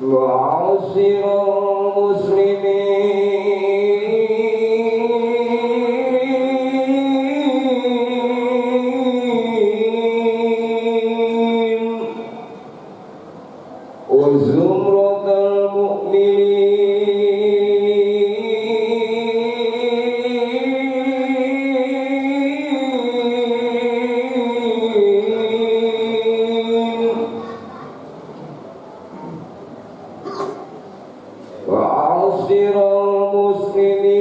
معاشر المسلمين وزمرة المؤمنين وعصر المسلمين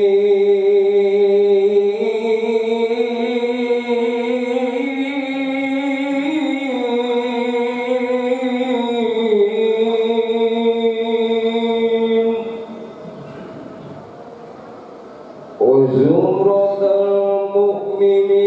وزمرة المؤمنين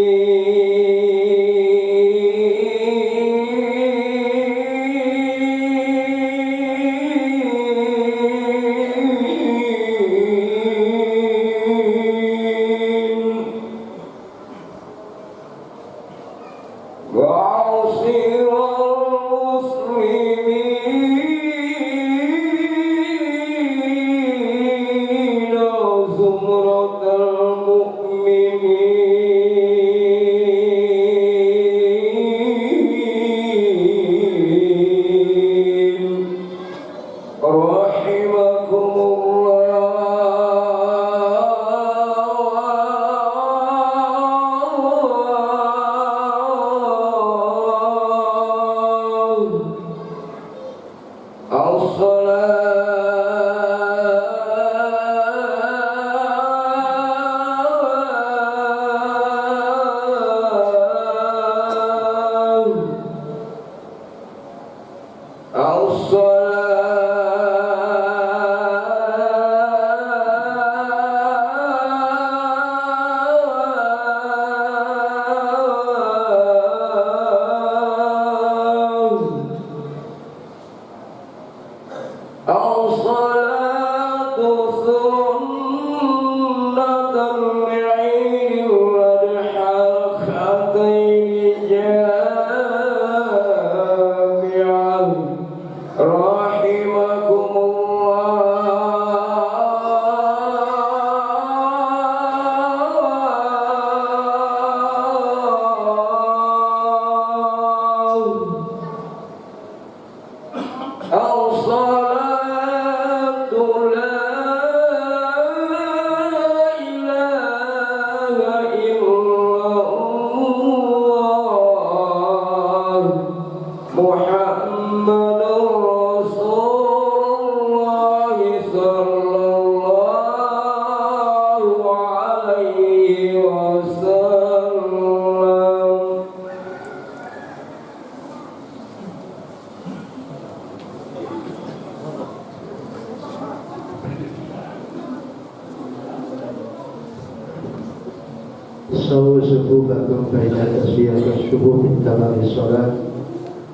وعصر المسلمين وزمرة المؤمنين رحمكم الله الصلاة سنة لعيد الأضحى ركعتين جامعة رحمكم الله الصلاة لا إله إلا الله محمد رسول الله صلى الله عليه وسلم Sawu sufufakum baina tasbih wa syubuh min tamam salat.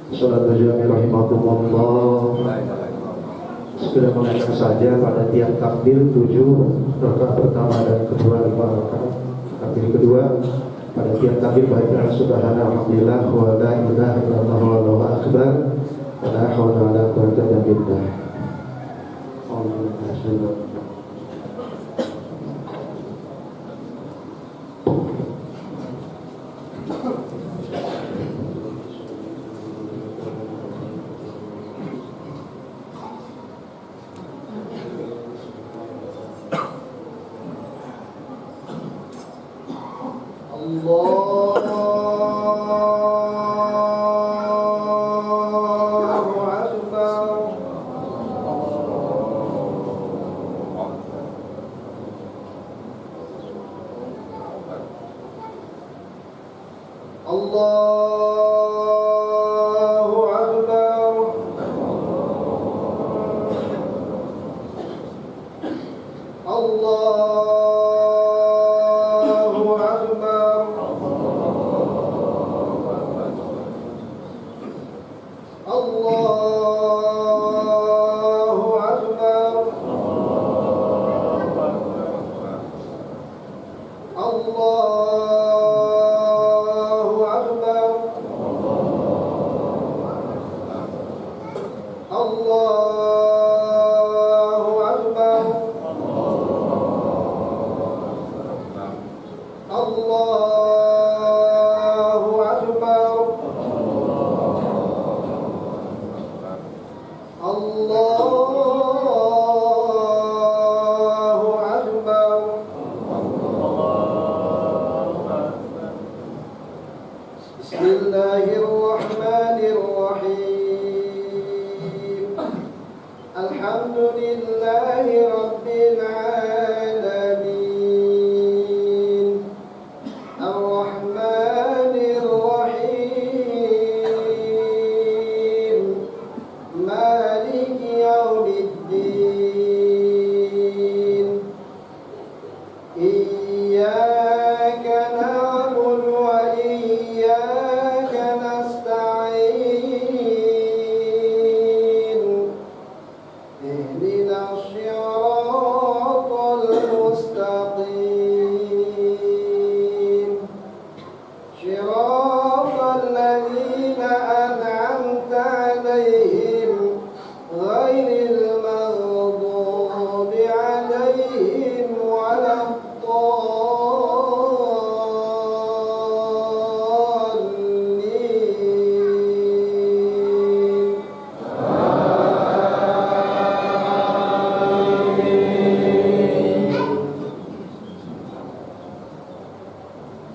Salat berjamaah rahimakumullah. Segera mengaitkan saja pada tiap takbir 7 rakaat pertama dan kedua 5 rakaat. Takbir kedua pada tiap takbir baiklah subhanallah alhamdulillah wa la ilaha illallah wallahu akbar. Wa la haula wa la quwwata illa billah. Allahu Bismillahirrahmanirrahim. Alhamdulillahi rabbil alamin. Ar-Rahmanir Rahim. Maliki yaumiddin. Iyyaka na'budu wa iyyaka nasta'in. Ihdinas siratal mustaqim. Siratal ladzina an'amta 'alaihim ghairil maghdubi 'alaihim waladdallin.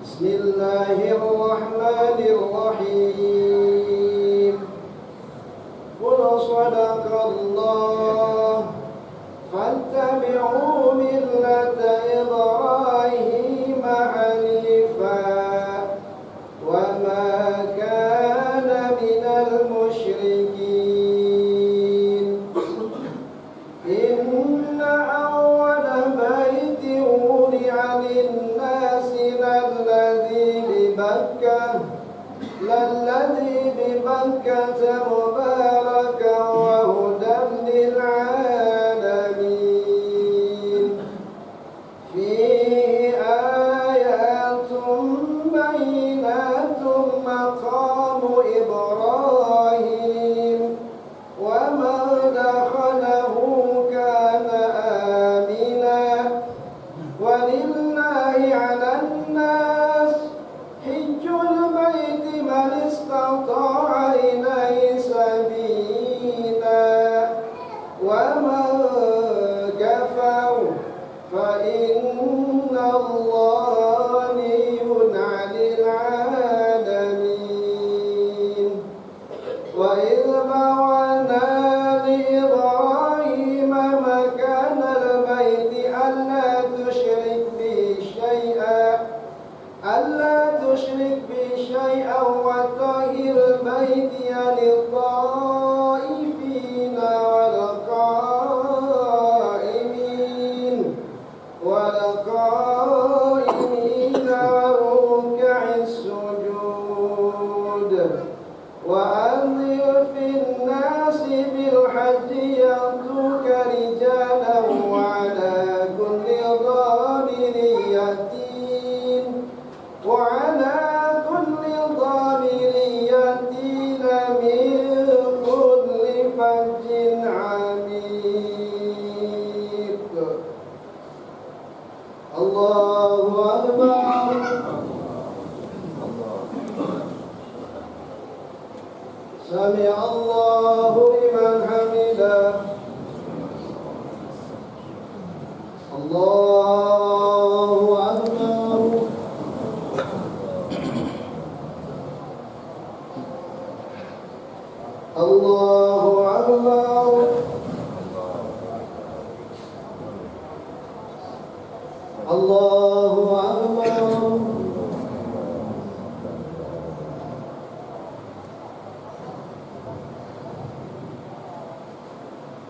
Bismillahirrahmanirrahim. Qul sadaqallah. Fattabi'u millata Ibrahim hanifan wa ma kana minal musyrikin. Inna awwala baitin wudi'a lin-nasi lalladhi bi Bakkah mubarakan wa hudan lil-'alamin. Fihi ayatun bayyinatun maqamu Ibrahim wa man dakhalahu kana amina. Walillahi 'alan nas hijjul baiti man istata'a ilaihi sabila wa man kafara fa inna Allaha ghaniyun 'anil 'alamin. Wa idh bawwa'na li Ibrahima makanal baiti alla tushrik bi shay'an wa tahhir baitiya lit-ta'ifina wal-qa'imin war-ruk'is sujud. Wa anzir fin-nasi bil-hajji ya'tuka rijalan wa 'ala kulli dhamirin yatina min kulli fajjin 'amiq. Allahu Akbar. Sami'a Allahu liman hamidah. Allahu Akbar. Allahu Akbar. Allahu Akbar.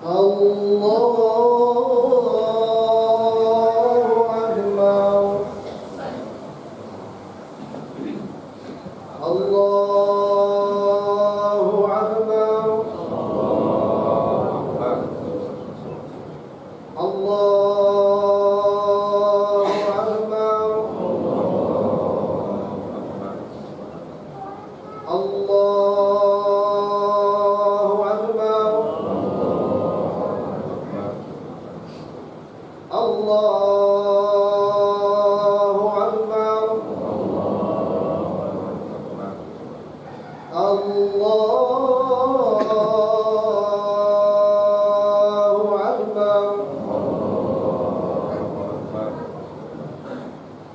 Allahu Akbar. Allahu Akbar. Allahu Akbar. Allahu Akbar. Allahu Akbar.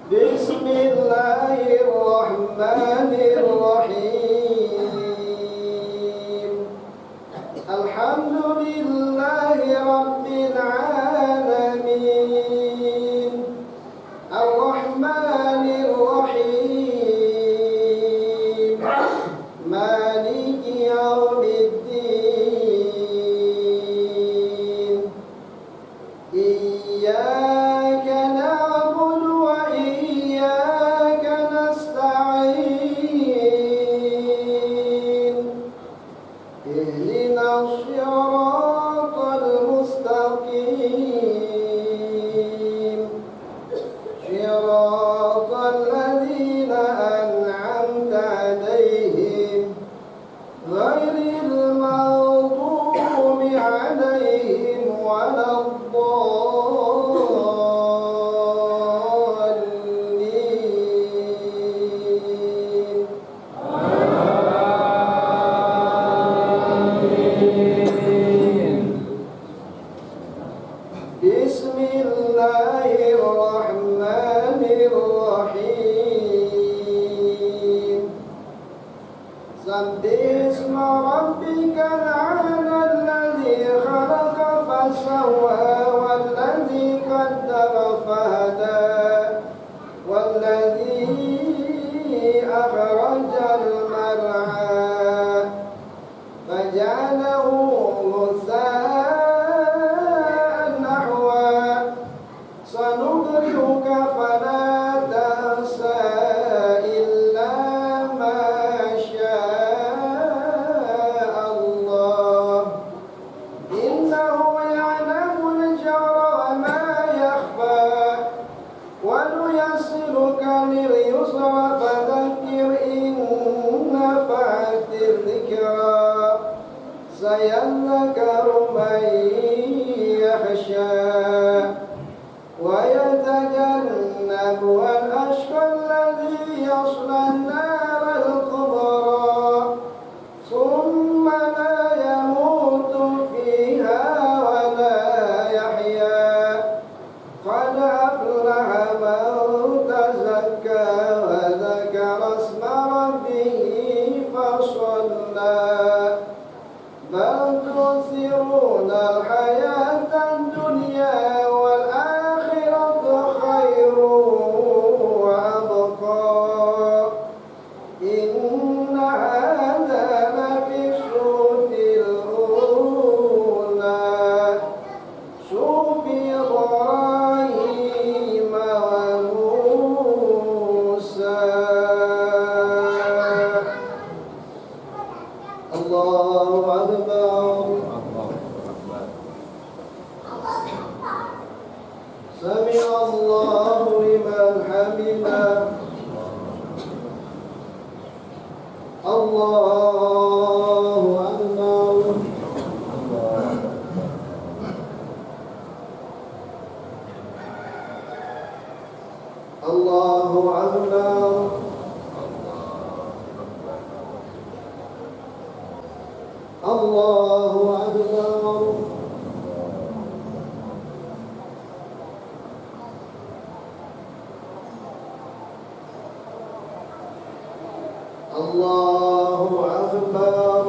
Bismillahirrahmanirrahim. سبح اسم ربك الأعلى الذي خلق فسوى والذي قدر فهدى والذي أخرج المرعى فجعله غثاء نحوا سنقرئك فلا تنسى إلا ما شاء الله إنه يعلم الجهر وما يخفى ونيسرك لليسرى فذكر إن نفعت الذكرى سيذكر من يخشى ويتجنبها الأشقى الذي يصلى النار الكبرى ثم لا يموت فيها ولا يحيا قد أفلح من تزكى وذكر اسم ربه فصلى بل تؤثرون الحياة الدنيا والآخرة خير وأبقى إن هذا لفي الصحف الأولى صحف إبراهيم وموسى الله أكبر سمع الله لمن حمده الله أكبر الله أكبر الله أكبر الله أكبر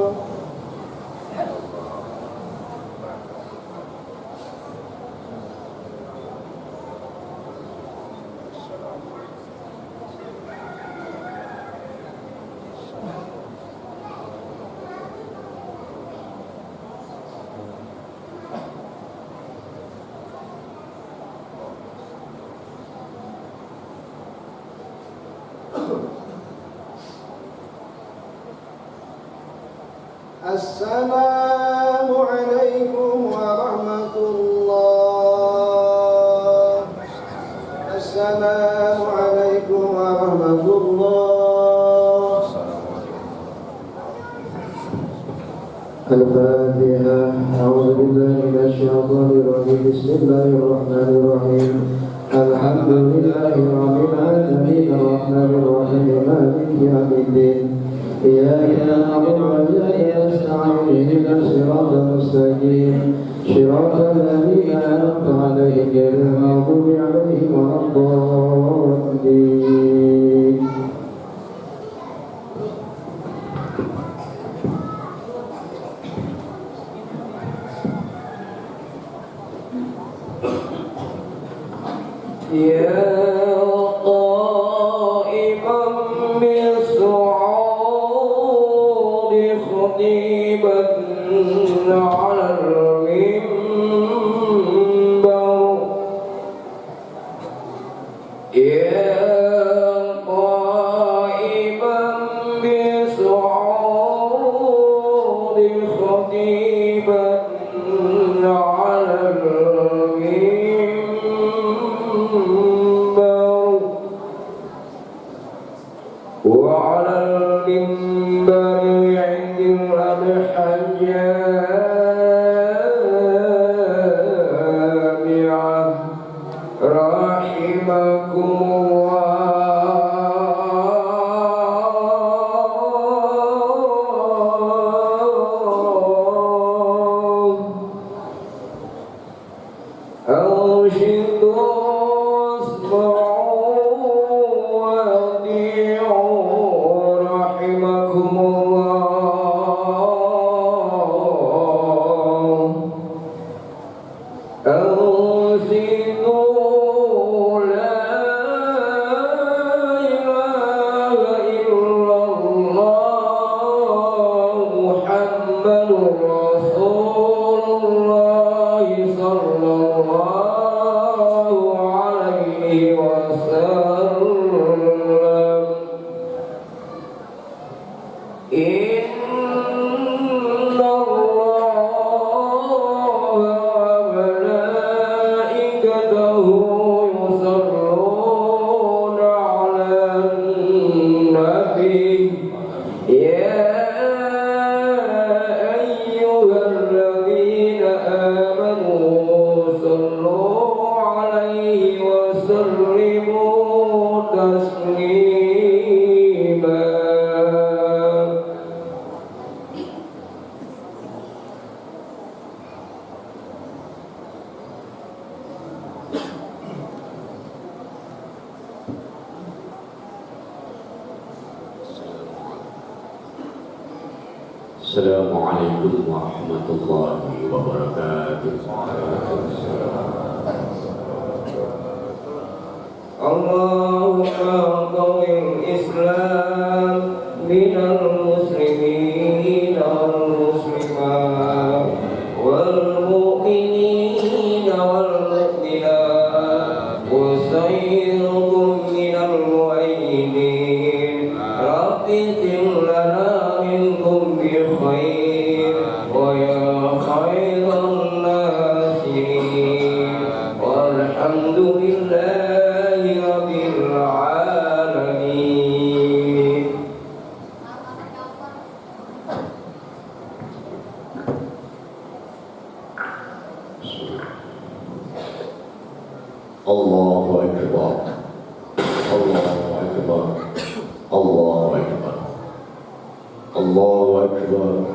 السلام عليكم ورحمة الله السلام عليكم ورحمة الله الفاتحة. أعوذ بالله من الشيطان الرجيم. بسم الله الرحمن الرحيم. الحمد لله رب العالمين الرحمن الرحيم مالك يوم الدين إياك نعبد وإياك نستعين اهدنا الصراط المستقيم صراط الذين أنعمت عليهم غير المغضوب عليهم ولا الضالين. يا قائما بالصعود خطيبا على المنبر يا قائما بالصعود خطيبا على المنبر وعلى المنبر عند الجامعة رحمكم الله أرشدوا واسمعوا وأطيعوا رحمكم الله Assalamualaikum warahmatullahi wabarakatuh. Allahumma qawwil Islam minal muslimin wal muslimat wal mu'minin wal mu'minat wa sayyirhum minal mu'ayyidin rabbi lana minkum bi khair wa ya khairan nasirin walhamdulillahi rabbil alamin. Allahu Akbar. Allahu Akbar. Allahu Akbar. Allahu Akbar. Allahu Akbar.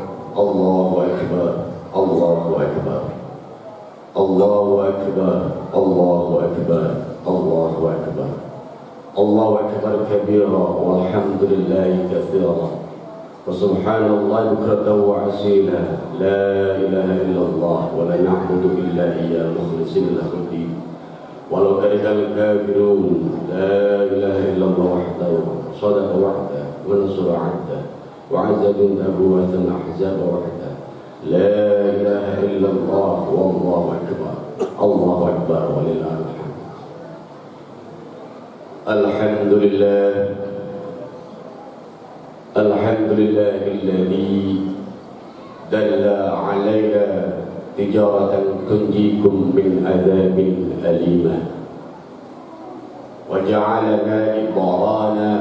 Allahu Akbar. Allahu Akbar. Allahu Akbar. Allahu Akbar. Allahu Akbar kabira walhamdulillahi katsira. وسبحان الله بكرة وعسيلا لا إله إلا الله ولا نعبد إلا إياه مخلصين له الدين ولو كره الكافرون لا إله إلا الله وحده صدق وحده ونصر عبده وعز جنده وهزم الأحزاب وحده لا إله إلا الله والله أكبر الله أكبر ولله الحمد. الحمد لله الحمد لله الذي دل علينا تجارة تنجيكم من عذاب أليمة وجعلنا لبرانا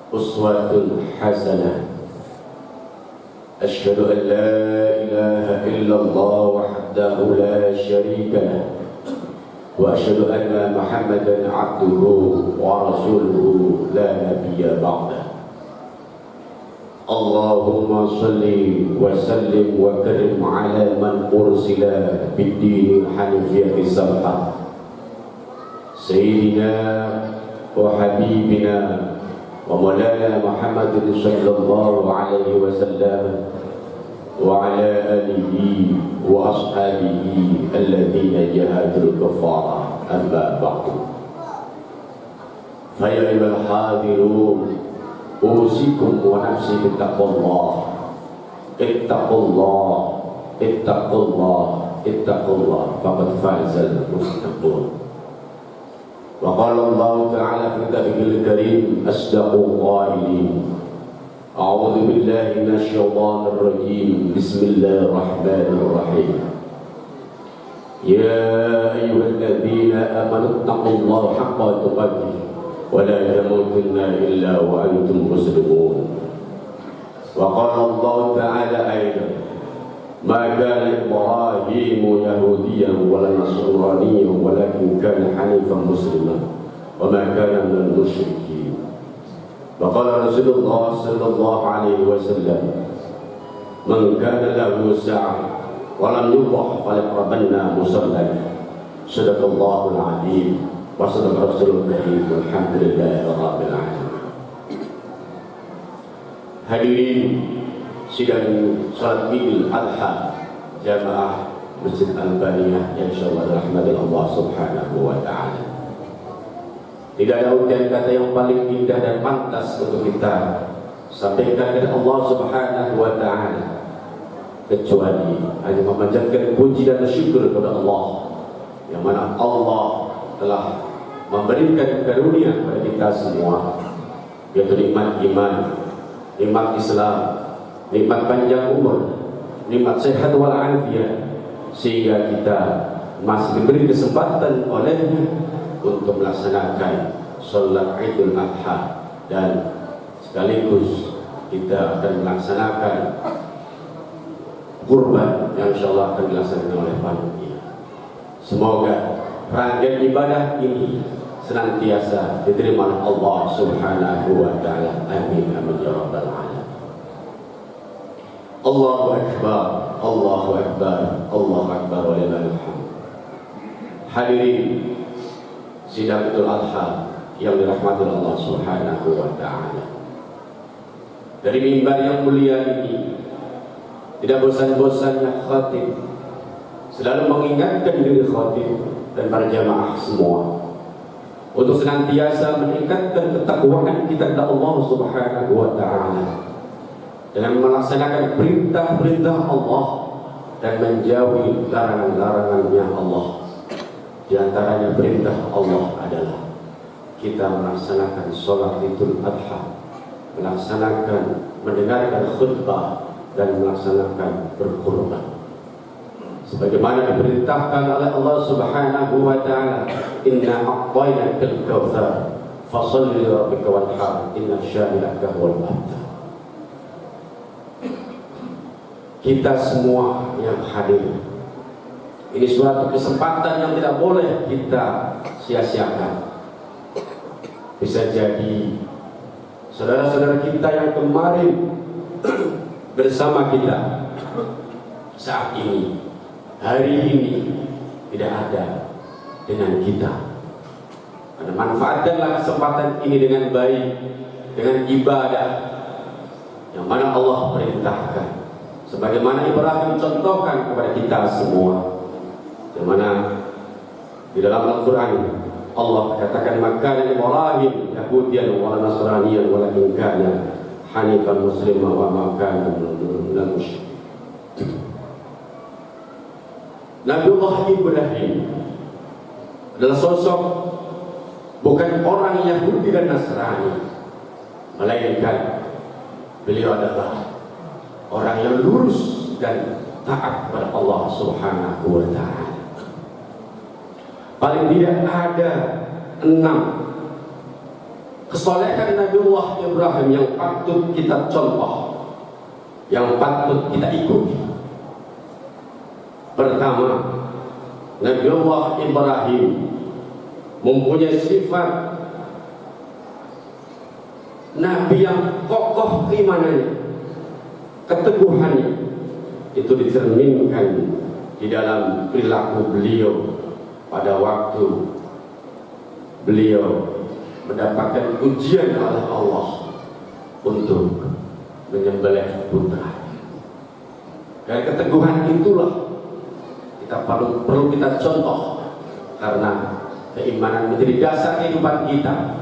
أسوة حسنة. أشهد أن لا إله إلا الله وحده لا شريك له وأشهد أن محمدا عبده ورسوله لا نبي بعده. اللهم صل وسلم وكرم على من أرسل بالدين الحنيفية السمحة سيدنا وحبيبنا ومولانا محمد صلى الله عليه وسلم وعلى آله وأصحابه الذين جاهدوا الكفار. أما بعد فيا أيها الحاضرون أوصيكم ونفسي بتقوى الله. اتقوا الله اتقوا الله اتقوا الله فقد فاز المتقون. وقال الله تعالى في كتابه الكريم أصدق القائلين أعوذ بالله من الشيطان الرجيم بسم الله الرحمن الرحيم يا أيها الذين آمنوا اتقوا الله حق تقاته ولا تموتن إلا وأنتم مسلمون. وقال الله تعالى أيضا ما كان إبراهيم يهوديا ولا نصرانيا ولكن كان حنيفا مسلما وما كان من المشركين. وقال رسول الله صلى الله عليه وسلم من كان له سعة ولم يضح فليقربن مصلاه. صدق الله العظيم وصدق رسول الكريم والحمد لله رب العالمين. Hadirin sidang salat Idul Adha jamaah Masjid Al-Baniyah yang insyaallah dirahmati Allah Subhanahu wa taala. Tidak ada ujian kata yang paling indah dan pantas untuk kita sampaikan kepada Allah Subhanahu wa taala kecuali hanya memanjatkan puji dan syukur kepada Allah yang mana Allah telah memberikan karunia kepada kita semua, yaitu nikmat iman, nikmat Islam, nikmat panjang umur, nikmat sehat wal afiat, sehingga kita masih diberi kesempatan olehnya untuk melaksanakan sholat Idul Adha, dan sekaligus kita akan melaksanakan kurban yang insyaallah akan dilaksanakan oleh panitia. Semoga rangkaian ibadah ini senantiasa diterima oleh Allah Subhanahu wa taala. Amin amin ya rabbal alamin. Allahu akbar, Allahu akbar, Allahu akbar walillahil hamd. Hadirin sidang Idul Adha yang dirahmati Allah Subhanahu wa taala. Dari mimbar yang mulia ini tidak bosan-bosannya khatib selalu mengingatkan diri khatib dan para jamaah semua untuk senantiasa meningkatkan ketakwaan kita kepada Allah Subhanahu wa taala dengan melaksanakan perintah-perintah Allah dan menjauhi larangan-larangannya Allah. Di antaranya perintah Allah adalah kita melaksanakan sholat Idul Adha, melaksanakan mendengarkan khutbah dan melaksanakan berkurban. Sebagaimana diperintahkan oleh Allah Subhanahu wa taala, inna a'tainakal kautsar fasholli li rabbika wanhar inna syani'aka huwal abtar. Kita semua yang hadir, ini suatu kesempatan yang tidak boleh kita sia-siakan. Bisa jadi saudara-saudara kita yang kemarin bersama kita saat ini, hari ini tidak ada dengan kita. Karena manfaatkanlah kesempatan ini dengan baik, dengan ibadah yang mana Allah perintahkan, sebagaimana Ibrahim contohkan kepada kita semua, yang mana di dalam Al-Quran Allah katakan maka Ibrahim Yahudiyan wala Nasraniyan walakin kana hanifan musliman wa ma kana minal musyrikin. Nabiullah Ibrahim adalah sosok bukan orang Yahudi dan Nasrani, melainkan beliau adalah orang yang lurus dan taat kepada Allah Subhanahu wa taala. Paling tidak ada 6 kesolehan Nabiullah Ibrahim yang patut kita contoh, yang patut kita ikuti. Pertama, Nabiullah Ibrahim mempunyai sifat Nabi yang kokoh keimanannya, keteguhannya. Itu dicerminkan di dalam perilaku beliau pada waktu beliau mendapatkan ujian oleh Allah untuk menyembelih putra. Dan keteguhan itulah kita perlu kita contoh, karena keimanan menjadi dasar kehidupan kita,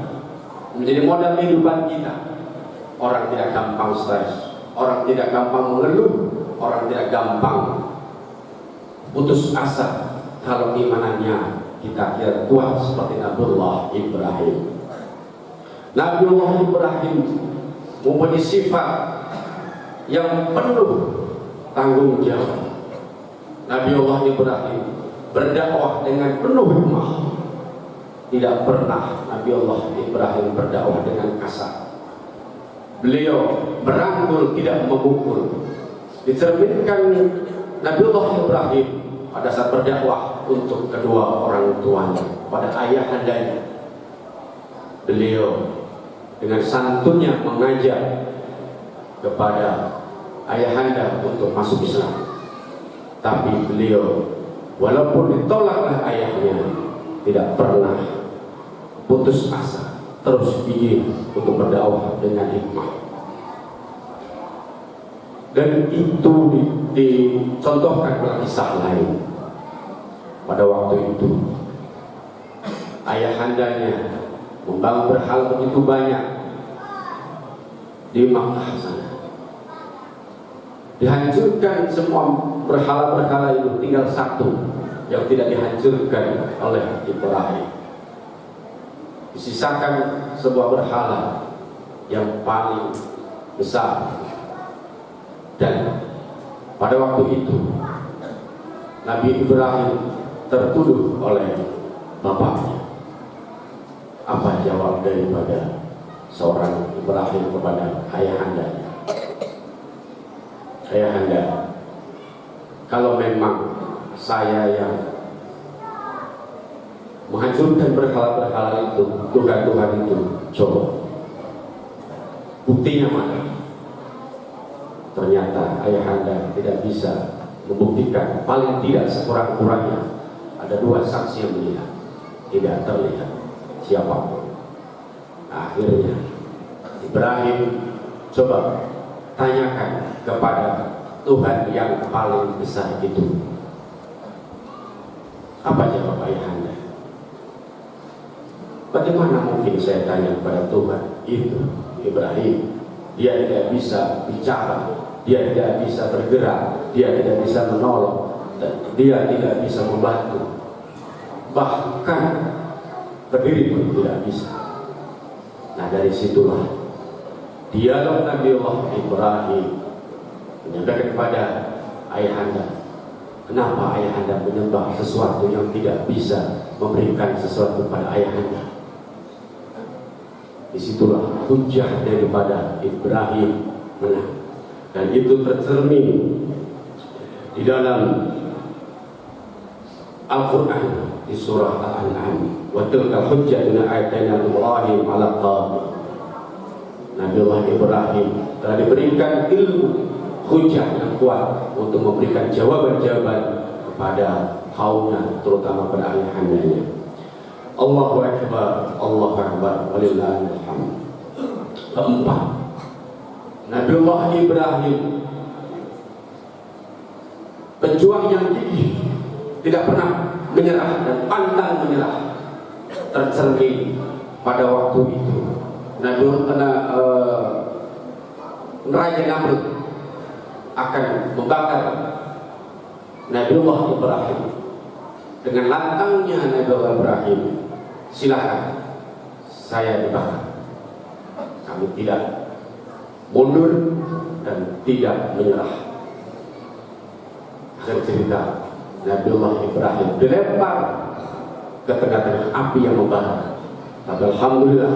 menjadi modal kehidupan kita. Orang tidak gampang stres, orang tidak gampang mengeluh, orang tidak gampang putus asa kalau imanannya kita kira kuat seperti Nabiullah Ibrahim. Nabiullah Ibrahim mempunyai sifat yang penuh tanggung jawab. Nabiullah Ibrahim berdakwah dengan penuh hikmah. Tidak pernah Nabiullah Ibrahim berdakwah dengan kasar. Beliau merangkul, tidak memukul. Dicerminkan Nabiullah Ibrahim pada saat berdakwah untuk kedua orang tuanya, pada ayahandanya. Beliau dengan santunnya mengajak kepada ayahanda untuk masuk Islam. Tapi beliau walaupun ditolaklah ayahnya, tidak pernah putus asa, terus ingin untuk berdakwah dengan hikmah. Dan itu dicontohkan dalam kisah lain. Pada waktu itu ayahandanya membangun berhala begitu banyak di Makkah sana. Dihancurkan semua berhala-berhala itu, tinggal satu yang tidak dihancurkan oleh Ibrahim. Disisakan sebuah berhala yang paling besar. Dan pada waktu itu Nabi Ibrahim tertuduh oleh bapaknya. Apa jawab daripada seorang Ibrahim kepada ayahandanya? Ayahanda, kalau memang saya yang menghancurkan berhala-berhala itu, Tuhan-Tuhan itu, coba buktinya mana? Ternyata ayahanda tidak bisa membuktikan, paling tidak sekurang-kurangnya ada 2 saksi yang melihat, tidak terlihat siapapun. Akhirnya Ibrahim coba tanyakan kepada Tuhan yang paling besar itu. Apa jawab ayahanda? Bagaimana mungkin saya tanya kepada Tuhan itu? Ibrahim, dia tidak bisa bicara, dia tidak bisa bergerak, dia tidak bisa menolong, dia tidak bisa membantu, bahkan berdiri pun tidak bisa. Nah, dari situlah dialog Nabi Allah Ibrahim menyampaikan kepada ayahanda, kenapa ayahanda menyembah sesuatu yang tidak bisa memberikan sesuatu kepada ayahanda? Disitulah hujah daripada Ibrahim menang, dan itu tercermin di dalam Al-Quran di surah Al-An'am. Wa tilka hujjatuna ataina Ibrahim ala qaum. Nabiullah Ibrahim telah diberikan ilmu hujah yang kuat untuk memberikan jawaban-jawaban kepada kaumnya, terutama pada ayahandanya. Allahu Akbar, Allahu Akbar, walillahil hamd. Keempat, Nabiullah Ibrahim, pejuang yang gigih, tidak pernah menyerah dan pantang menyerah, tercermin pada waktu itu. Raja Namrud akan membakar Nabiullah Ibrahim. Dengan lantangnya Nabiullah Ibrahim, silakan saya dibakar. Kami tidak mundur dan tidak menyerah. Akhir cerita, Nabiullah Ibrahim dilempar ke tengah-tengah api yang membara. Tapi alhamdulillah,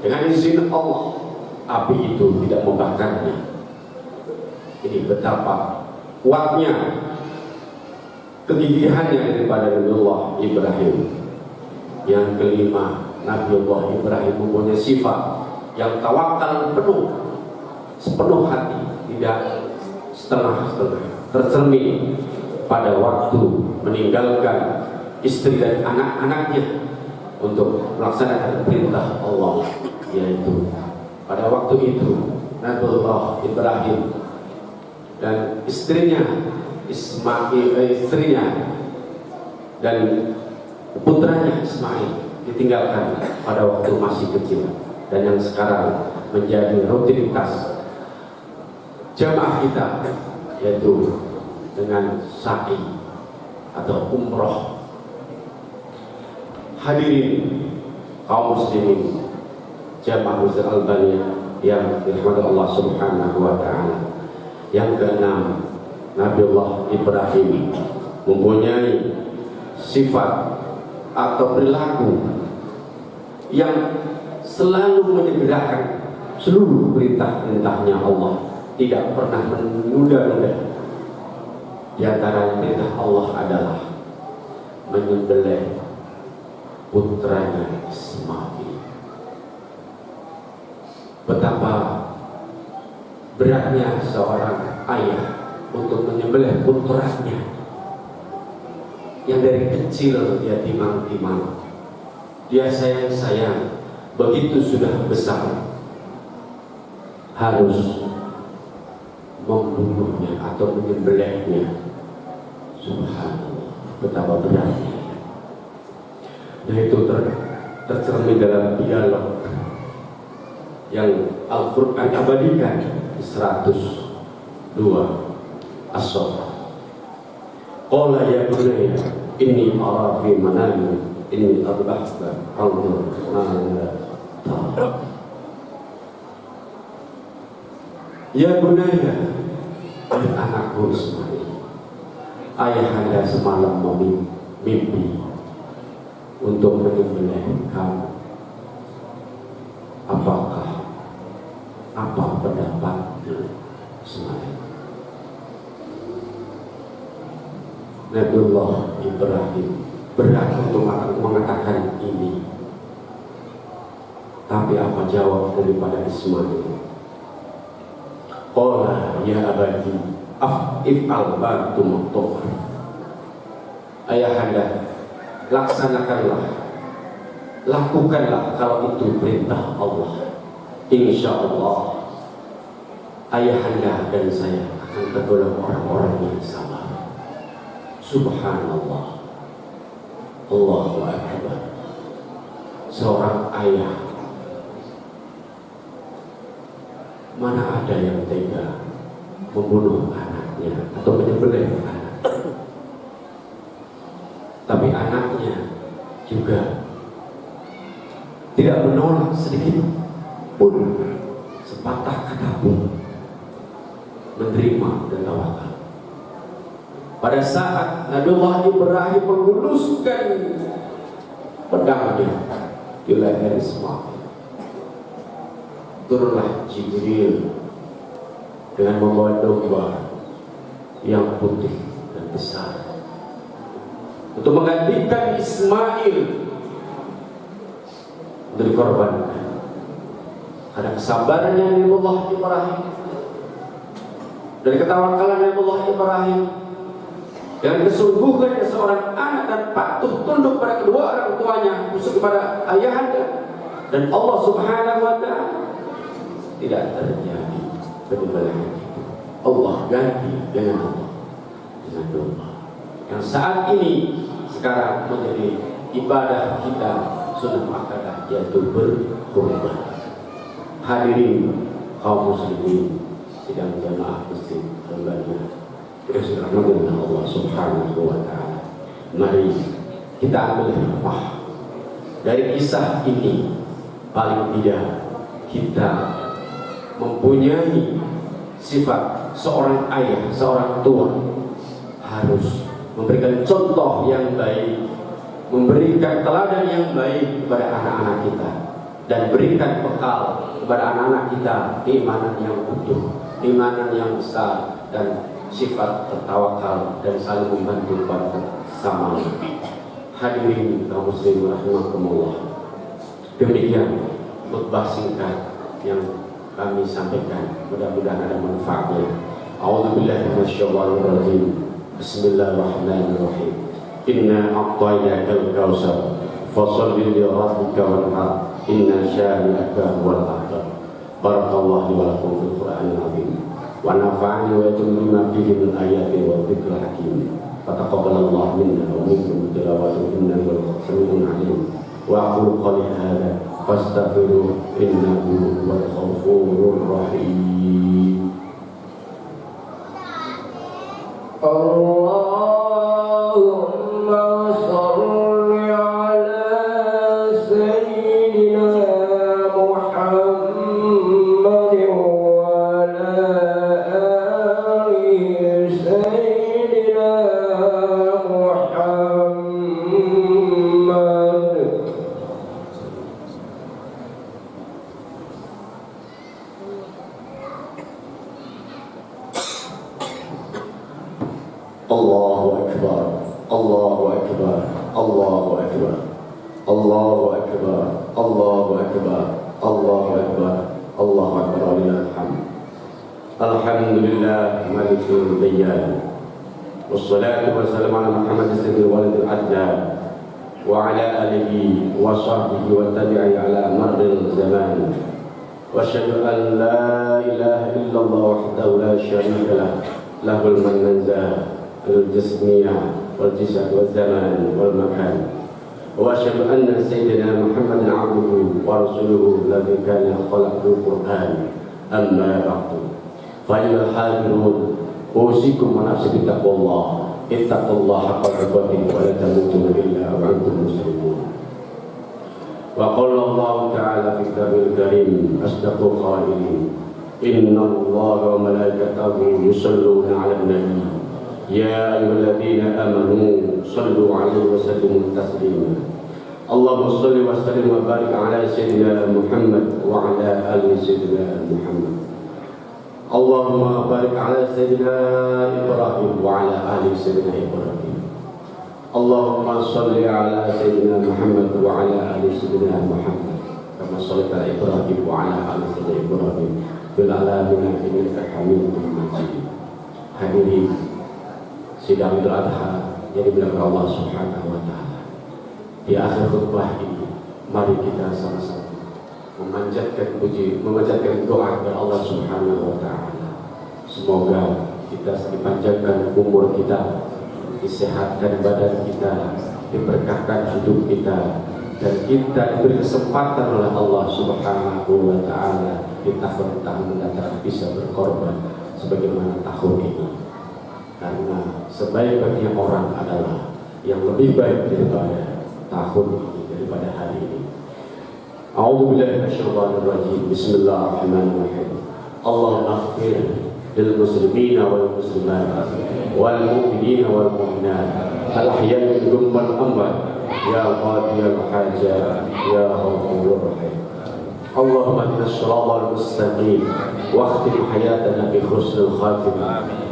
dengan izin Allah, api itu tidak membakarnya. Ini betapa kuatnya kegigihannya daripada Nabiullah Ibrahim. Yang kelima, Nabiullah Ibrahim mempunyai sifat yang tawakal penuh, sepenuh hati, tidak setengah-setengah. Tercermin pada waktu meninggalkan istri dan anak-anaknya untuk melaksanakan perintah Allah, yaitu pada waktu itu Nabiullah Ibrahim dan istrinya dan putranya Ismail ditinggalkan pada waktu masih kecil, dan yang sekarang menjadi rutinitas jamaah kita, yaitu dengan sa'i atau umroh. Hadirin kaum muslimin jamaah Masjid Al-Baniyah yang dirahmati Allah Subhanahu wa taala. Yang keenam, Nabiullah Ibrahim mempunyai sifat atau perilaku yang selalu menyegerakan seluruh perintah-perintahnya Allah, tidak pernah menunda-nunda. Di antara perintah Allah adalah menyembelih putranya Ismail. Betapa beratnya seorang ayah untuk menyembelih putranya yang dari kecil dia timang-timang, dia sayang-sayang, begitu sudah besar harus membunuhnya atau menyembelihnya. Subhanallah, betapa beratnya. Nah, itu tercermin dalam dialog yang Al-Quran abadikan 102 As-Saffat. Qala ya bunayya inni ara fi manami inni adbahka fanzur madza tara. Ya bunaya, anakku Ismail, ayahanda semalam mimpi untuk menyembelih kamu. Apa pendapatmu Ismail? Nabiullah Ibrahim berat untuk mengatakan ini, tapi apa jawab daripada Ismail? Qala ya abadi if'al ma tu'mar. Ayahanda, lakukanlah kalau itu perintah Allah. Insya Allah ayahanda dan saya akan tergolong orang-orang yang sabar. Subhanallah, Allahu Akbar. Seorang ayah, mana ada yang tega membunuh anaknya atau menyembelih anak, tapi anaknya juga tidak menolak sedikit pun, sepatah kata pun, menerima dan tawakal. Pada saat Nabiullah Ibrahim meluluskan pedangnya di leher Ismail, turunlah Jibril dengan membawa domba yang putih dan besar untuk menggantikan Ismail untuk dikorbankan. Ada kesabarannya Nabiullah Ibrahim, dari ketawakalan Nabiullah Ibrahim, dan kesungguhan seorang anak dan patuh tunduk pada kedua orang tuanya, khusus kepada ayahanda dan Allah Subhanahu wa Ta'ala. Tidak terjadi penyembelihan itu. Allah ganti dengan domba yang saat ini sekarang menjadi ibadah kita sunnah muakkadah, yaitu berkurban. Hadirin kaum muslimin sidang jamaah masjid Al-Baniyah, dengan Allah Subhanahu wa Ta'ala. Mari kita ambil hikmah dari kisah ini. Paling tidak kita mempunyai sifat seorang ayah, seorang tua, harus memberikan contoh yang baik, memberikan teladan yang baik kepada anak-anak kita, dan berikan bekal kepada anak-anak kita keimanan yang utuh, keimanan yang besar, dan sifat tertawakal dan saling membantu bersama. Hadirin kaum muslimin rahimakumullah, demikian khutbah singkat yang kami sampaikan, mudah-mudahan ada manfaatnya. A'udzubillahi minasyaitonir rajim. Bismillahirrahmanirrahim. Inna a'tainakal kautsar fasholli li rabbika wanhar. Inna syani'aka huwal abtar. Barakallahu li wa lakum fil Qur'anil azim. Wa nafa'ani wa yakum bima fihi min ayati wa dzikril hakim. Fataqabbalallahu minna wa minkum tilawatahu innahu samii'un 'aliim. Wa aqulu qawli hadza fastaghfiruhu innahu huwal ghafurur rahim. Allahumma shalli ala sayyidina Muhammad wa ala ali sayyidina Muhammad. Allahu Akbar, Allahu Akbar, Allahu Akbar, Allahu Akbar, Allahu Akbar, Allahu Akbar, Allahu Akbar, walillahil hamd. Alhamdulillah malikul dayyan. Wassalatu wassalamu ala Muhammad sayyidil walidil adnan wa ala alihi wa sahbihi wa tabi'i ala marril zaman. Wa asyhadu an la ilaha illallah wahdahu la syarika lah, lahul manzah الجسمية والجسد والزمان والمكان. وأشهد أن سيدنا محمد عبده ورسوله الذي كان خلق القرآن. أما بعد فأيها الحاضرون أوصيكم ونفسي بتقوى الله. اتقوا الله حق تقاته ولا تموتن إلا وأنتم مسلمون. وقال الله تعالى في كتابه الكريم أصدق القائلين إن الله وملائكته يصلون على النبي يا أيها الذين آمنوا صلوا عليه وسلموا تسليما اللهم صل وسلم وبارك على سيدنا محمد وعلى آل سيدنا محمد اللهم بارك على سيدنا إبراهيم وعلى آل سيدنا إبراهيم اللهم صل على سيدنا محمد وعلى آل سيدنا محمد كما صليت على إبراهيم وعلى آل سيدنا إبراهيم في العالمين إنك حميد مجيد. Hadirin sidang Idul Adha yang dimuliakan Allah Subhanahu wa taala. Di akhir khutbah ini mari kita sama-sama memanjatkan doa kepada Allah Subhanahu wa taala. Semoga kita dipanjangkan umur kita, disehatkan badan kita, diberkahkan hidup kita, dan kita diberi kesempatan oleh Allah Subhanahu wa taala di tahun-tahun mendatang bisa berkorban sebagaimana tahun ini. Karena sebaik-baiknya orang adalah yang lebih baik daripada tahun ini, daripada hari ini. A'udzu billahi minasyaitonir rajim. Bismillahirrahmanirrahim. Allahumma ighfir lil muslimina wal muslimat wal mu'minina wal mu'minat al ahya'i minhum wal amwat ya qadiyal hajat ya ghafurur rahim. اللهم اهدنا الصراط المستقيم واختم حياتنا بحسن الخاتمه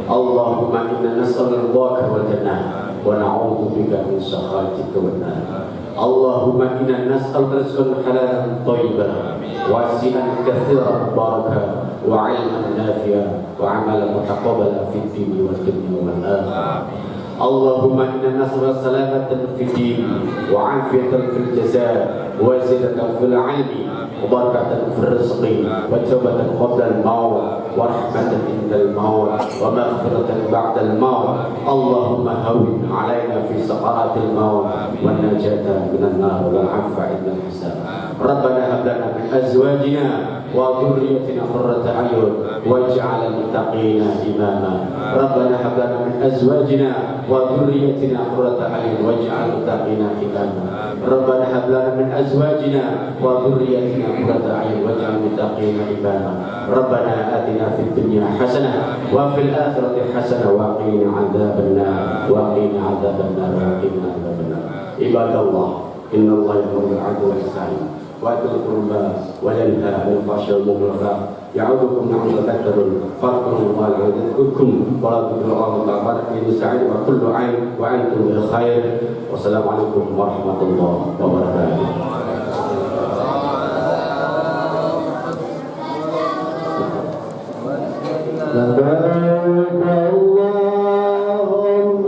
اللهم انا نسال رضاك والجنه ونعوذ بك من سخطك والنار اللهم انا نسال رزقا حلالا طيبا واسعا كثيرا مباركا وعلما نافعا وعملا متقبلا في الدين والدنيا والاخره اللهم انا نسال سلامه في الدين وعافيه في الجزاء وزياده في العلم وبركة في الرزق وتوبة قبل الموت ورحمة عند الموت ومغفرة بعد الموت اللهم هون علينا في سقرات الموت والنجاة من النار والعفو عند الحساب ربنا هب لنا من أزواجنا وذريتنا قرة أعين واجعل المتقين إماما ربنا هب لنا من أزواجنا وذريتنا قرة أعين واجعل المتقين إماما ربنا هب لنا من أزواجنا وذريتنا قرة أعين واجعل المتقين إماما ربنا آتنا في الدنيا حسنة وفي الآخرة حسنة وقنا عذاب النار وقنا عذاب النار وقنا عذاب النار عباد الله إن الله يأمر بالعدل والإحسان ويأتي القربى وينهى عن الفحشاء والمنكر يعظكم لعلكم تذكرون فاذكروا الله العظيم يذكركم ولا تضروا الله بارك في سعيد وكل عين وأنتم بخير والسلام عليكم ورحمة الله وبركاته. لبيك اللهم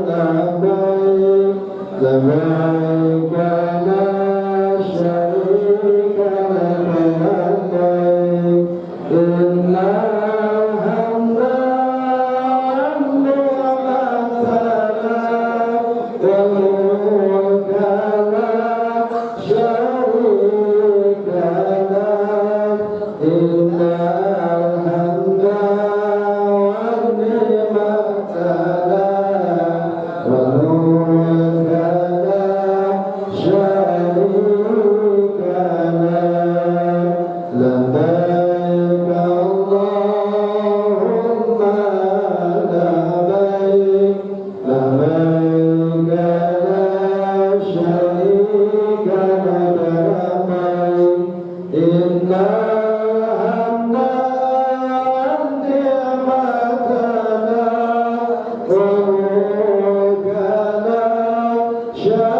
لبيك لبيك لا شريك لك لبيك إن الحمد والنعمة لك والملك لا شريك لك إن الحمد والنعمة لك والملك لا شريك لك لبيك اللهم لبيك لبيك لا شريك لك لبيك إن الحمد والنعمة لك والملك لا شريك